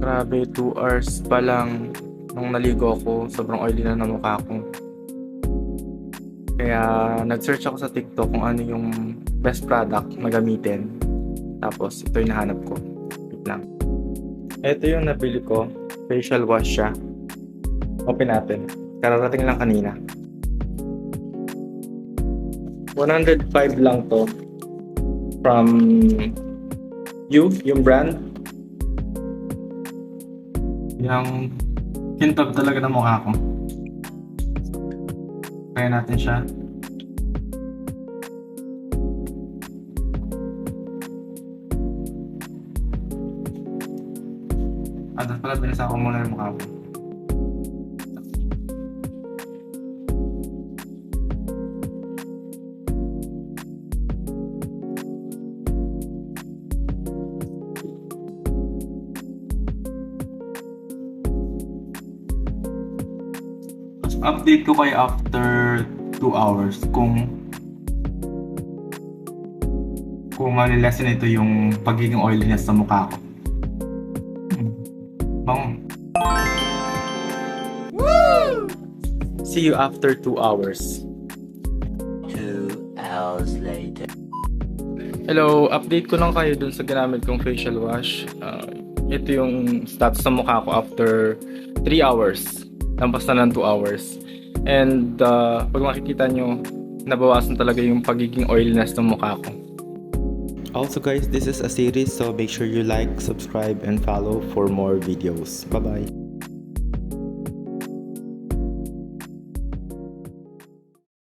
Grabe, 2 hours pa lang nung naligo ako, sobrang oily na ng mukha ko. Kaya nag-search ako sa TikTok kung ano yung best product na gamitin. Tapos ito yung nahanap ko. Wait lang. Ito yung nabili ko. Facial wash siya. Open natin. Kararating lang kanina. 105 lang to. From yung brand. Yung kintab talaga ng mukha ko. Kaya natin siya. Dapat pala binasa ko muna yung mukha ko. Update ko kayo after 2 hours kung malilesen ito yung pagiging oiliness sa mukha ko. Bang. Woo! See you after 2 hours. 2 hours later. Hello, update ko lang kayo dun sa ginamit kong facial wash. Ito yung status sa mukha ko after 3 hours. Lampas na ng 2 hours. And pag makikita nyo, nabawasan talaga yung pagiging oiliness ng mukha ko. Also guys, this is a series, so make sure you like, subscribe, and follow for more videos. Bye-bye!